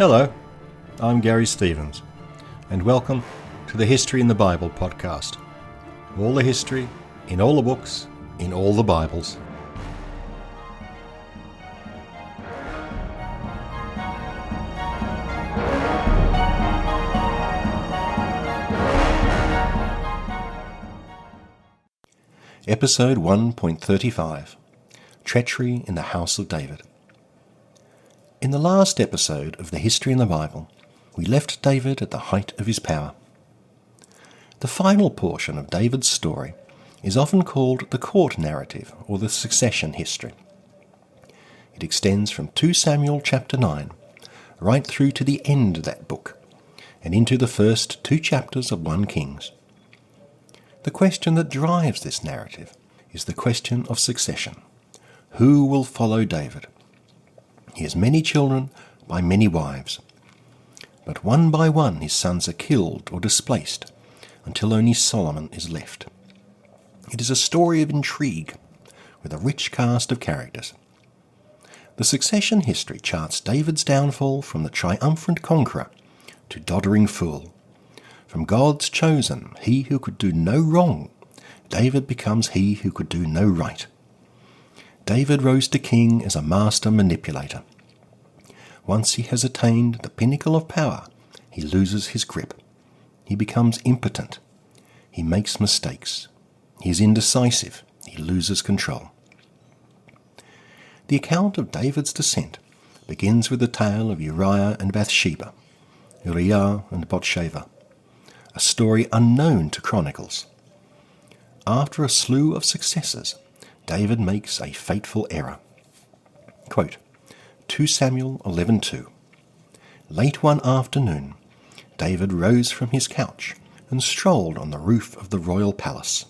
Hello, I'm Garry Stevens, and welcome to the History in the Bible podcast. All the history, in all the books, in all the Bibles. Episode 1.35, Treachery in the House of David. In the last episode of the History in the Bible, we left David at the height of his power. The final portion of David's story is often called the court narrative or the succession history. It extends from 2 Samuel chapter 9 right through to the end of that book and into the first 2 chapters of 1 Kings. The question that drives this narrative is the question of succession. Who will follow David? He has many children by many wives, but one by one his sons are killed or displaced until only Solomon is left. It is a story of intrigue with a rich cast of characters. The succession history charts David's downfall from the triumphant conqueror to doddering fool. From God's chosen, he who could do no wrong, David becomes he who could do no right. David rose to king as a master manipulator. Once he has attained the pinnacle of power, he loses his grip. He becomes impotent. He makes mistakes. He is indecisive. He loses control. The account of David's descent begins with the tale of Uriah and Bathsheba, Uriah and Bathsheba, a story unknown to Chronicles. After a slew of successes, David makes a fateful error. Quote, 2 Samuel 11:2. Late one afternoon, David rose from his couch and strolled on the roof of the royal palace.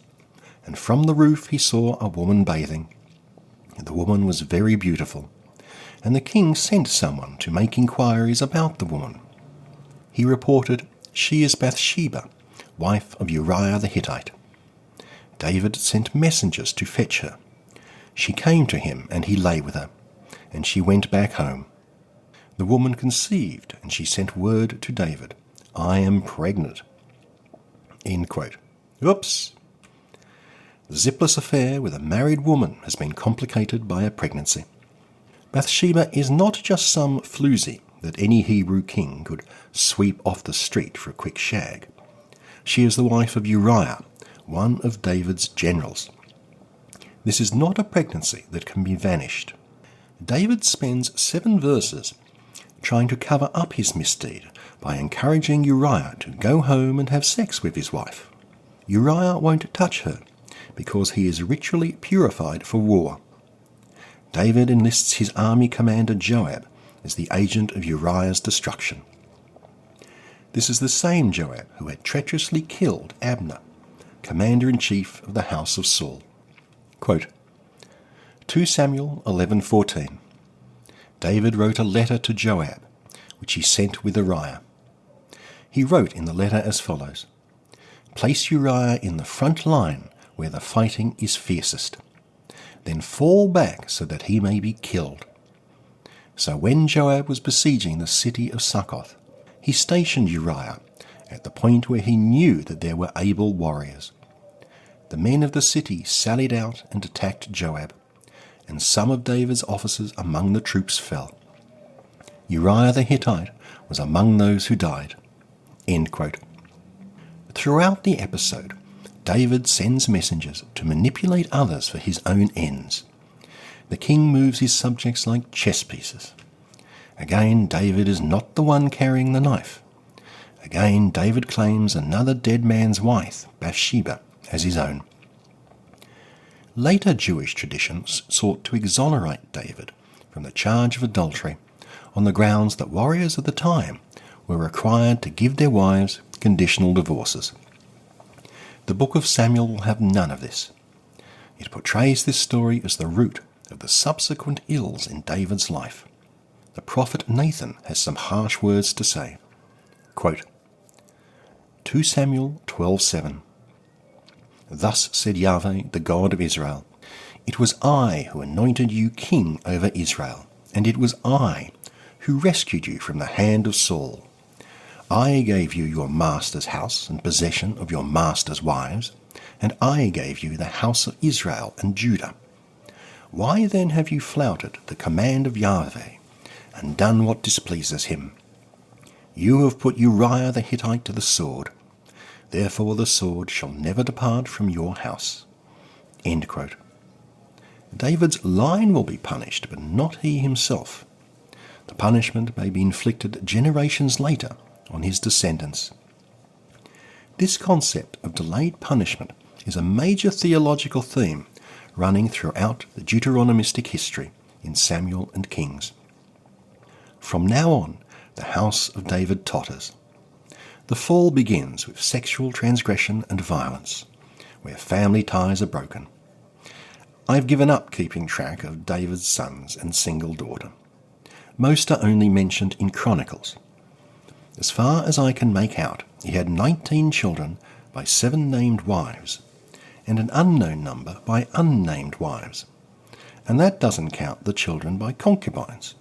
And from the roof he saw a woman bathing. The woman was very beautiful, and the king sent someone to make inquiries about the woman. He reported, "She is Bathsheba, wife of Uriah the Hittite." David sent messengers to fetch her. She came to him, and he lay with her, and she went back home. The woman conceived, and she sent word to David, "I am pregnant." End quote. Oops! The zipless affair with a married woman has been complicated by a pregnancy. Bathsheba is not just some floozy that any Hebrew king could sweep off the street for a quick shag. She is the wife of Uriah, one of David's generals. This is not a pregnancy that can be vanished. David spends 7 verses trying to cover up his misdeed by encouraging Uriah to go home and have sex with his wife. Uriah won't touch her because he is ritually purified for war. David enlists his army commander Joab as the agent of Uriah's destruction. This is the same Joab who had treacherously killed Abner, commander-in-chief of the house of Saul. Quote, 2 Samuel 11:14. David wrote a letter to Joab, which he sent with Uriah. He wrote in the letter as follows, "Place Uriah in the front line where the fighting is fiercest. Then fall back so that he may be killed." So when Joab was besieging the city of Succoth, he stationed Uriah at the point where he knew that there were able warriors. The men of the city sallied out and attacked Joab, and some of David's officers among the troops fell. Uriah the Hittite was among those who died. End quote. Throughout the episode, David sends messengers to manipulate others for his own ends. The king moves his subjects like chess pieces. Again, David is not the one carrying the knife. Again, David claims another dead man's wife, Bathsheba, as his own. Later Jewish traditions sought to exonerate David from the charge of adultery on the grounds that warriors of the time were required to give their wives conditional divorces. The Book of Samuel will have none of this. It portrays this story as the root of the subsequent ills in David's life. The prophet Nathan has some harsh words to say. Quote, 2 Samuel 12:7. Thus said Yahweh, the God of Israel, "It was I who anointed you king over Israel, and it was I who rescued you from the hand of Saul. I gave you your master's house and possession of your master's wives, and I gave you the house of Israel and Judah. Why then have you flouted the command of Yahweh, and done what displeases him? You have put Uriah the Hittite to the sword. Therefore the sword shall never depart from your house." End quote. David's line will be punished, but not he himself. The punishment may be inflicted generations later on his descendants. This concept of delayed punishment is a major theological theme running throughout the Deuteronomistic history in Samuel and Kings. From now on, the house of David totters. The fall begins with sexual transgression and violence, where family ties are broken. I've given up keeping track of David's sons and single daughter. Most are only mentioned in Chronicles. As far as I can make out, he had 19 children by 7 named wives, and an unknown number by unnamed wives. And that doesn't count the children by concubines.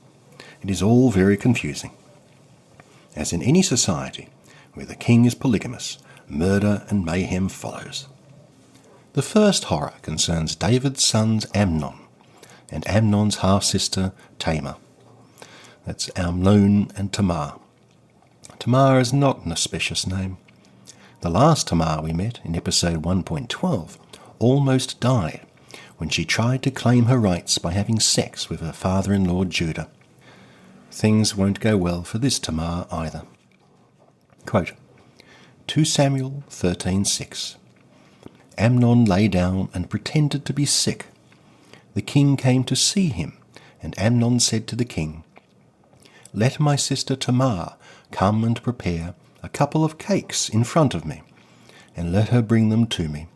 It is all very confusing. As in any society where the king is polygamous, murder and mayhem follows. The first horror concerns David's sons Amnon and Amnon's half-sister Tamar. That's Amnon and Tamar. Tamar is not an auspicious name. The last Tamar we met in episode 1.12 almost died when she tried to claim her rights by having sex with her father-in-law Judah. Things won't go well for this Tamar either. Quote, 2 Samuel 13:6. Amnon lay down and pretended to be sick. The king came to see him, and Amnon said to the king, "Let my sister Tamar come and prepare a couple of cakes in front of me, and let her bring them to me."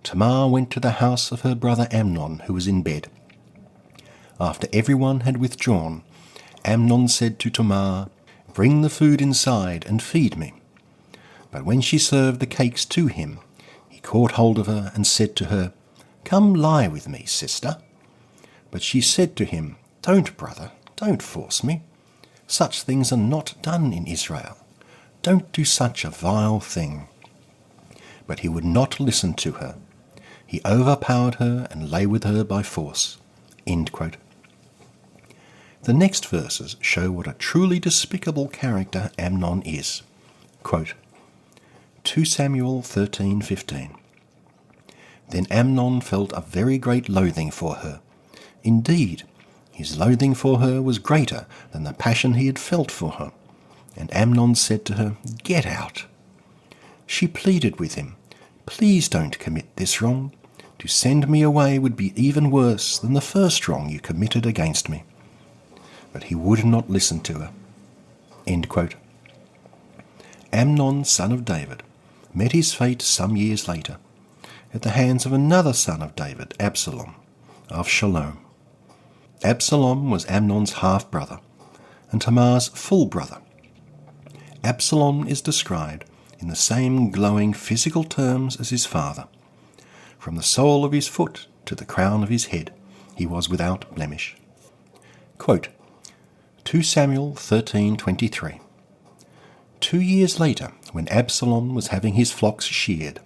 Tamar went to the house of her brother Amnon, who was in bed. After everyone had withdrawn, Amnon said to Tamar, "Bring the food inside and feed me." But when she served the cakes to him, he caught hold of her and said to her, "Come lie with me, sister." But she said to him, "Don't, brother, don't force me. Such things are not done in Israel. Don't do such a vile thing." But he would not listen to her. He overpowered her and lay with her by force. End quote. The next verses show what a truly despicable character Amnon is. Quote, 2 Samuel 13:15. Then Amnon felt a very great loathing for her. Indeed, his loathing for her was greater than the passion he had felt for her. And Amnon said to her, "Get out." She pleaded with him, "Please don't commit this wrong. To send me away would be even worse than the first wrong you committed against me." But he would not listen to her. End quote. Amnon, son of David, met his fate some years later at the hands of another son of David, Absalom, of Shalom. Absalom was Amnon's half-brother and Tamar's full brother. Absalom is described in the same glowing physical terms as his father. From the sole of his foot to the crown of his head, he was without blemish. Quote, 2 Samuel 13:23. 2 years later, when Absalom was having his flocks sheared,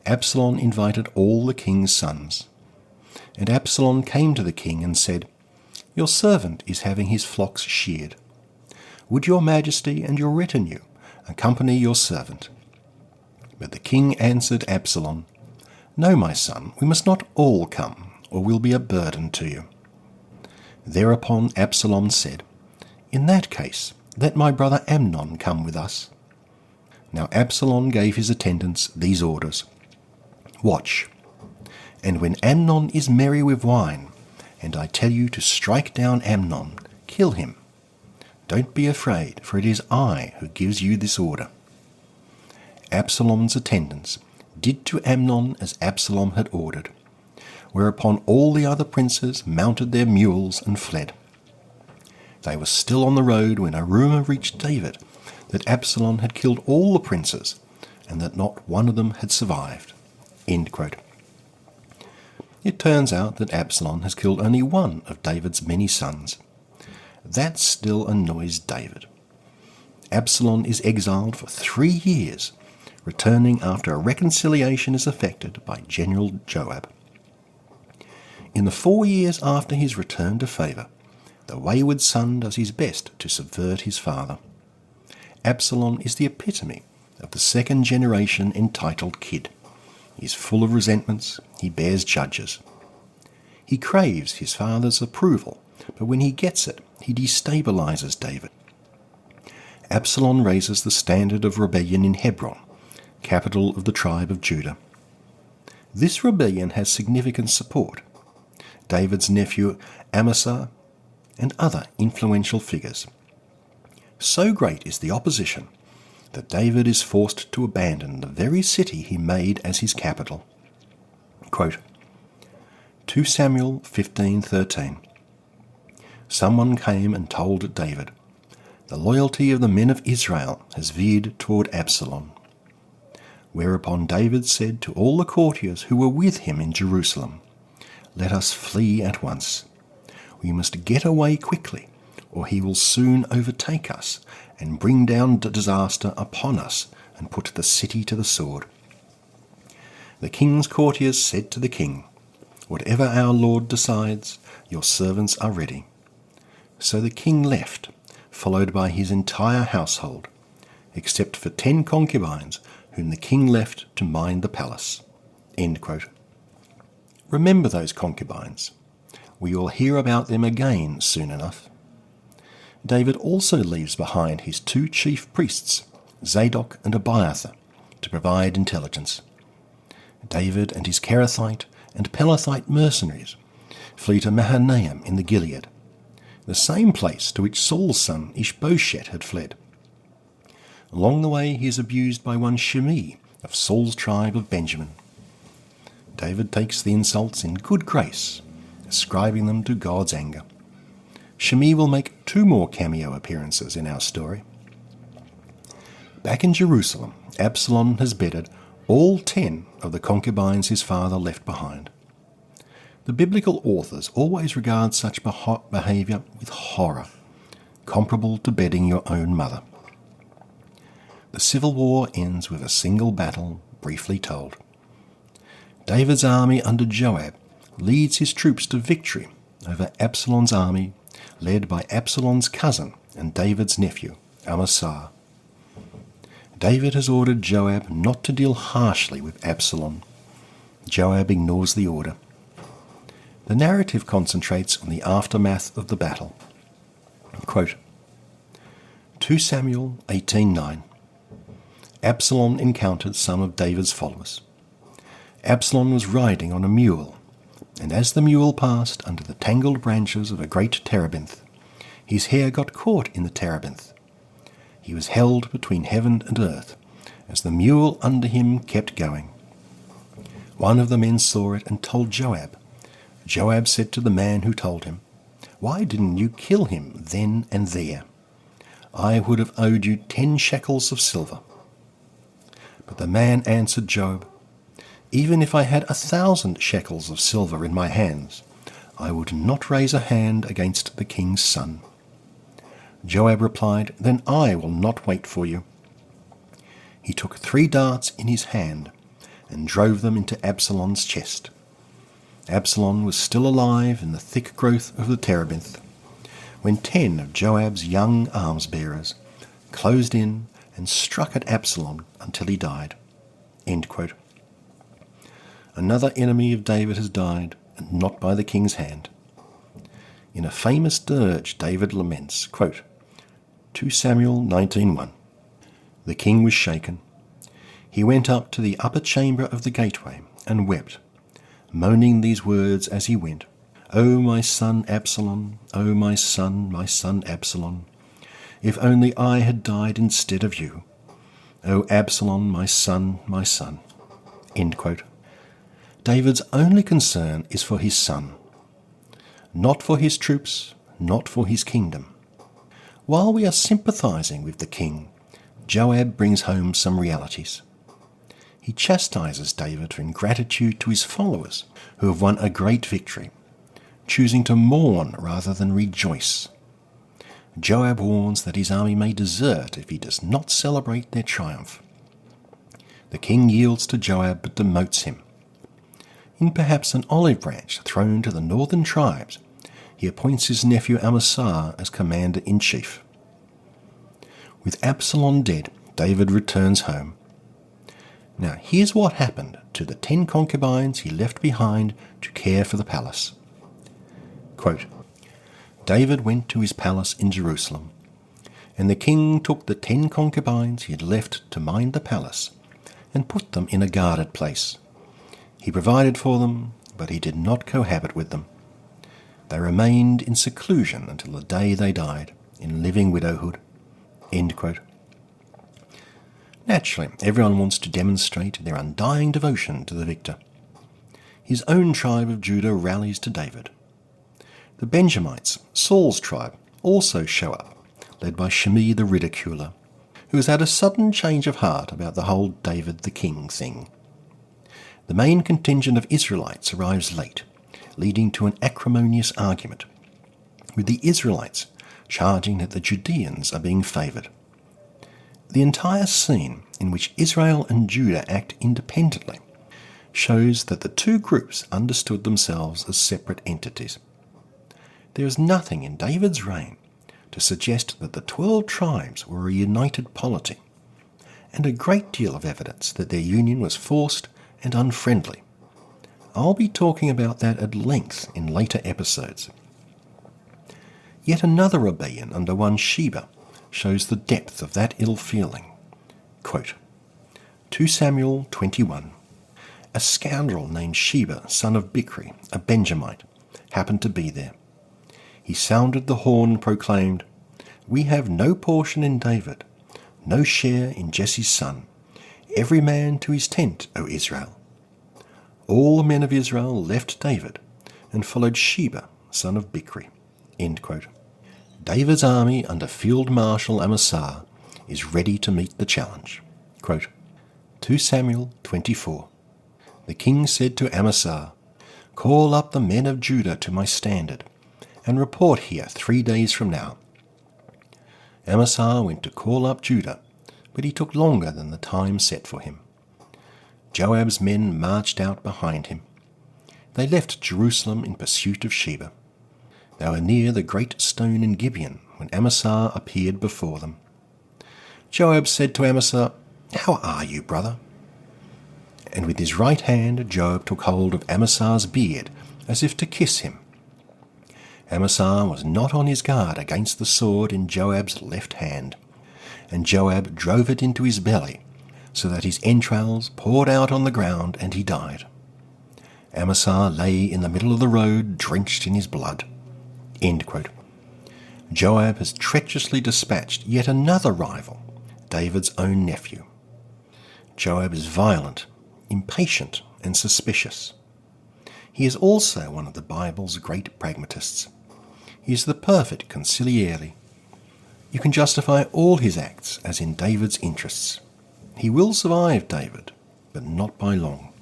Absalom invited all the king's sons. And Absalom came to the king and said, "Your servant is having his flocks sheared. Would your majesty and your retinue accompany your servant?" But the king answered Absalom, "No, my son, we must not all come, or we'll be a burden to you." Thereupon Absalom said, "In that case, let my brother Amnon come with us." Now Absalom gave his attendants these orders: "Watch, and when Amnon is merry with wine, and I tell you to strike down Amnon, kill him. Don't be afraid, for it is I who gives you this order." Absalom's attendants did to Amnon as Absalom had ordered, whereupon all the other princes mounted their mules and fled. They were still on the road when a rumour reached David that Absalom had killed all the princes, and that not one of them had survived. End quote. It turns out that Absalom has killed only one of David's many sons. that still annoys David. Absalom is exiled for 3 years, returning after a reconciliation is effected by General Joab. In the 4 years after his return to favour, the wayward son does his best to subvert his father. Absalom is the epitome of the second generation entitled kid. He is full of resentments, he bears judges. He craves his father's approval, but when he gets it, he destabilises David. Absalom raises the standard of rebellion in Hebron, capital of the tribe of Judah. This rebellion has significant support. David's nephew Amasa and other influential figures. So great is the opposition that David is forced to abandon the very city he made as his capital. Quote, 2 Samuel 15:13. Someone came and told David, "The loyalty of the men of Israel has veered toward Absalom." Whereupon David said to all the courtiers who were with him in Jerusalem, "Let us flee at once. We must get away quickly, or he will soon overtake us and bring down disaster upon us and put the city to the sword." The king's courtiers said to the king, "Whatever our lord decides, your servants are ready." So the king left, followed by his entire household, except for 10 concubines whom the king left to mind the palace. End quote. Remember those concubines. We will hear about them again soon enough. David also leaves behind his 2 chief priests, Zadok and Abiathar, to provide intelligence. David and his Kerethite and Pelethite mercenaries flee to Mahanaim in the Gilead, the same place to which Saul's son Ishbosheth had fled. Along the way he is abused by one Shimei of Saul's tribe of Benjamin. David takes the insults in good grace, ascribing them to God's anger. Shimei will make 2 more cameo appearances in our story. Back in Jerusalem, Absalom has bedded all 10 of the concubines his father left behind. The biblical authors always regard such behaviour with horror, comparable to bedding your own mother. The civil war ends with a single battle, briefly told. David's army under Joab leads his troops to victory over Absalom's army, led by Absalom's cousin and David's nephew, Amasa. David has ordered Joab not to deal harshly with Absalom. Joab ignores the order. The narrative concentrates on the aftermath of the battle. Quote, 2 Samuel 18:9. Absalom encountered some of David's followers. Absalom was riding on a mule, and as the mule passed under the tangled branches of a great terebinth, his hair got caught in the terebinth. He was held between heaven and earth, as the mule under him kept going. One of the men saw it and told Joab. Joab said to the man who told him, "Why didn't you kill him then and there? I would have owed you 10 shekels of silver." But the man answered Joab, "Even if I had 1,000 shekels of silver in my hands, I would not raise a hand against the king's son." Joab replied, "Then I will not wait for you." He took 3 darts in his hand and drove them into Absalom's chest. Absalom was still alive in the thick growth of the terebinth, when 10 of Joab's young arms-bearers closed in and struck at Absalom until he died. End quote. Another enemy of David has died, and not by the king's hand. In a famous dirge, David laments, quote, 2 Samuel 19:1. The king was shaken. He went up to the upper chamber of the gateway and wept, moaning these words as he went, "O my son Absalom, O my son Absalom, if only I had died instead of you. O Absalom, my son, my son." End quote. David's only concern is for his son, not for his troops, not for his kingdom. While we are sympathising with the king, Joab brings home some realities. He chastises David for ingratitude to his followers, who have won a great victory, choosing to mourn rather than rejoice. Joab warns that his army may desert if he does not celebrate their triumph. The king yields to Joab but demotes him. In perhaps an olive branch thrown to the northern tribes, he appoints his nephew Amasa as commander-in-chief. With Absalom dead, David returns home. Now here's what happened to the 10 concubines he left behind to care for the palace. Quote, David went to his palace in Jerusalem, and the king took the 10 concubines he had left to mind the palace and put them in a guarded place. He provided for them, but he did not cohabit with them. They remained in seclusion until the day they died, in living widowhood. End quote. Naturally, everyone wants to demonstrate their undying devotion to the victor. His own tribe of Judah rallies to David. The Benjamites, Saul's tribe, also show up, led by Shimei the ridiculer, who has had a sudden change of heart about the whole David the king thing. The main contingent of Israelites arrives late, leading to an acrimonious argument, with the Israelites charging that the Judeans are being favoured. The entire scene, in which Israel and Judah act independently, shows that the two groups understood themselves as separate entities. There is nothing in David's reign to suggest that the 12 tribes were a united polity, and a great deal of evidence that their union was forced and unfriendly. I'll be talking about that at length in later episodes. Yet another rebellion under one Sheba shows the depth of that ill feeling. Quote, 2 Samuel 21. A scoundrel named Sheba, son of Bichri, a Benjamite, happened to be there. He sounded the horn and proclaimed, We have no portion in David, no share in Jesse's son. Every man to his tent, O Israel. All the men of Israel left David and followed Sheba, son of Bichri. End quote. David's army under Field Marshal Amasa is ready to meet the challenge. Quote, 2 Samuel 24. The king said to Amasa, Call up the men of Judah to my standard, and report here 3 days from now. Amasa went to call up Judah, but he took longer than the time set for him. Joab's men marched out behind him. They left Jerusalem in pursuit of Sheba. They were near the great stone in Gibeon when Amasa appeared before them. Joab said to Amasa, How are you, brother? And with his right hand Joab took hold of Amasa's beard, as if to kiss him. Amasa was not on his guard against the sword in Joab's left hand, and Joab drove it into his belly, so that his entrails poured out on the ground, and he died. Amasa lay in the middle of the road, drenched in his blood. End quote. Joab has treacherously dispatched yet another rival, David's own nephew. Joab is violent, impatient, and suspicious. He is also one of the Bible's great pragmatists. He is the perfect consigliere. You can justify all his acts as in David's interests. He will survive David, but not by long.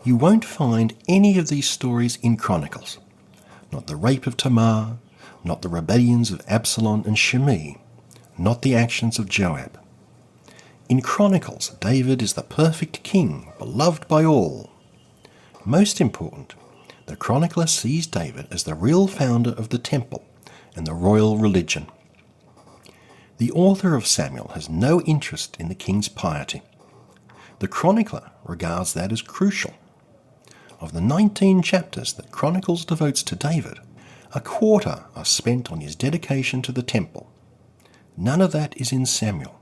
You won't find any of these stories in Chronicles. Not the rape of Tamar, not the rebellions of Absalom and Shimei, not the actions of Joab. In Chronicles, David is the perfect king, beloved by all. Most important, the chronicler sees David as the real founder of the temple and the royal religion. The author of Samuel has no interest in the king's piety. The chronicler regards that as crucial. Of the 19 chapters that Chronicles devotes to David, a quarter are spent on his dedication to the temple. None of that is in Samuel.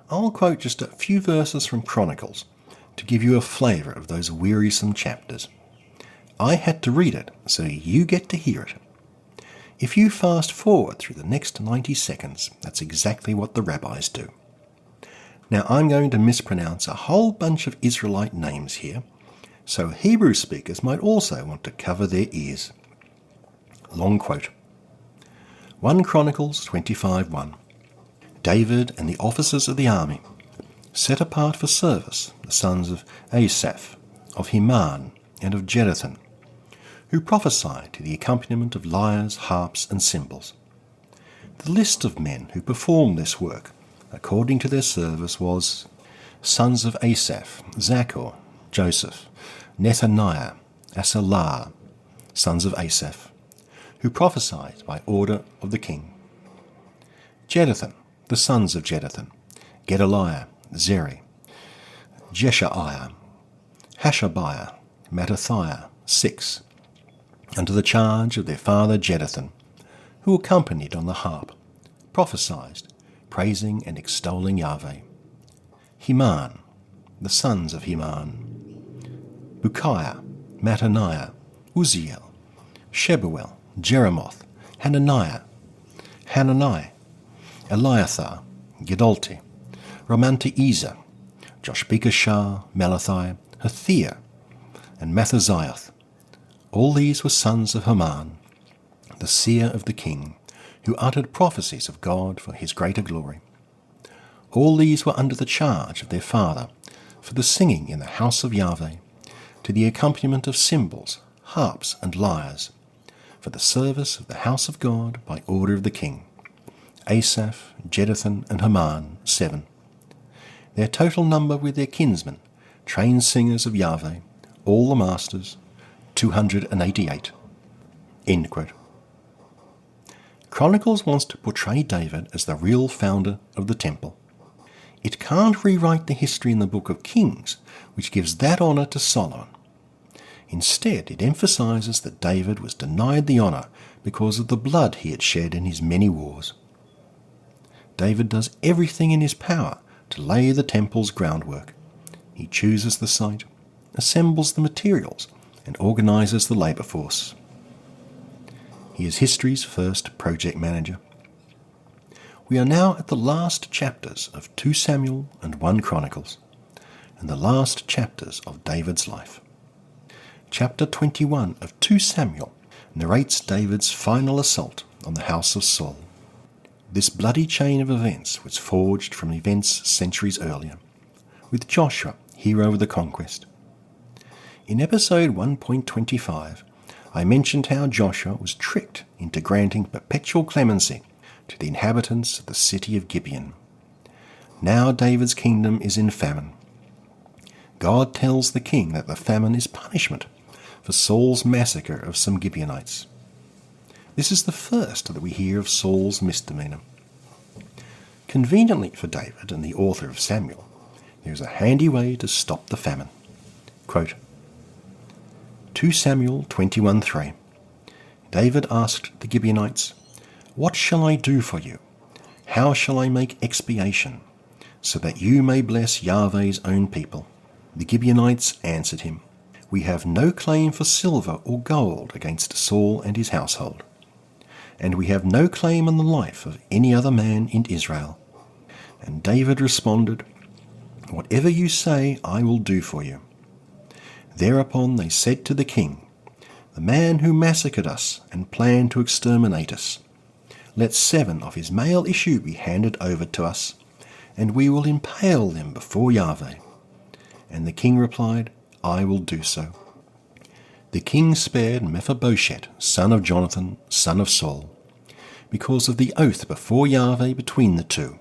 I'll quote just a few verses from Chronicles to give you a flavour of those wearisome chapters. I had to read it, so you get to hear it. If you fast forward through the next 90 seconds, that's exactly what the rabbis do. Now I'm going to mispronounce a whole bunch of Israelite names here, so Hebrew speakers might also want to cover their ears. Long quote. 1 Chronicles 25:1. David and the officers of the army set apart for service the sons of Asaph, of Heman, and of Jeduthun, who prophesied to the accompaniment of lyres, harps, and cymbals. The list of men who performed this work, according to their service, was sons of Asaph, Zaccur, Joseph, Nethaniah, Asalah, sons of Asaph, who prophesied by order of the king. Jeduthun, the sons of Jeduthun, Gedaliah, Zeri, Jeshaiah, Hashabiah, Mattathiah, 6, under the charge of their father Jeduthun, who accompanied on the harp, prophesied, praising and extolling Yahweh. Heman, the sons of Heman, Bukiah, Mattaniah, Uzziel, Shebuel, Jeremoth, Hananiah, Eliathah, Gedalti, Romantiezer, Joshbekashah, Malathi, Hathiah, and Mathaziah. All these were sons of Heman, the seer of the king, who uttered prophecies of God for his greater glory. All these were under the charge of their father, for the singing in the house of Yahweh, to the accompaniment of cymbals, harps, and lyres, for the service of the house of God by order of the king. Asaph, Jeduthun, and Heman, 7. Their total number with their kinsmen, trained singers of Yahweh, all the masters, 288. End quote. Chronicles wants to portray David as the real founder of the temple. It can't rewrite the history in the Book of Kings, which gives that honour to Solomon. Instead, it emphasises that David was denied the honour because of the blood he had shed in his many wars. David does everything in his power to lay the temple's groundwork. He chooses the site, assembles the materials, and organises the labour force. He is history's first project manager. We are now at the last chapters of 2 Samuel and 1 Chronicles, and the last chapters of David's life. Chapter 21 of 2 Samuel narrates David's final assault on the house of Saul. This bloody chain of events was forged from events centuries earlier, with Joshua, hero of the conquest. In episode 1.25, I mentioned how Joshua was tricked into granting perpetual clemency to the inhabitants of the city of Gibeon. Now David's kingdom is in famine. God tells the king that the famine is punishment for Saul's massacre of some Gibeonites. This is the first that we hear of Saul's misdemeanour. Conveniently for David and the author of Samuel, there is a handy way to stop the famine. Quote, 2 Samuel 21:3. David asked the Gibeonites, "What shall I do for you? How shall I make expiation, so that you may bless Yahweh's own people?" The Gibeonites answered him, "We have no claim for silver or gold against Saul and his household, and we have no claim on the life of any other man in Israel." And David responded, "Whatever you say, I will do for you." Thereupon they said to the king, "The man who massacred us and planned to exterminate us, let 7 of his male issue be handed over to us, and we will impale them before Yahweh." And the king replied, "I will do so." The king spared Mephibosheth, son of Jonathan, son of Saul, because of the oath before Yahweh between the two,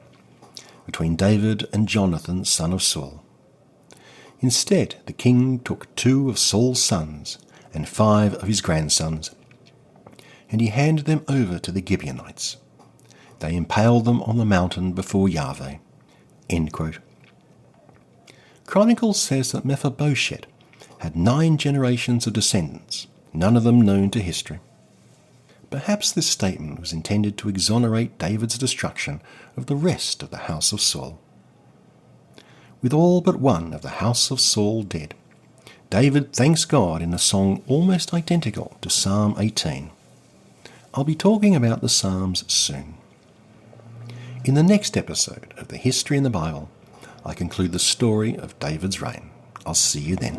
between David and Jonathan, son of Saul. Instead, the king took 2 of Saul's sons and 5 of his grandsons, and he handed them over to the Gibeonites. They impaled them on the mountain before Yahweh. End quote. Chronicles says that Mephibosheth had 9 generations of descendants, none of them known to history. Perhaps this statement was intended to exonerate David's destruction of the rest of the house of Saul. With all but one of the house of Saul dead, David thanks God in a song almost identical to Psalm 18. I'll be talking about the Psalms soon. In the next episode of The History in the Bible, I conclude the story of David's reign. I'll see you then.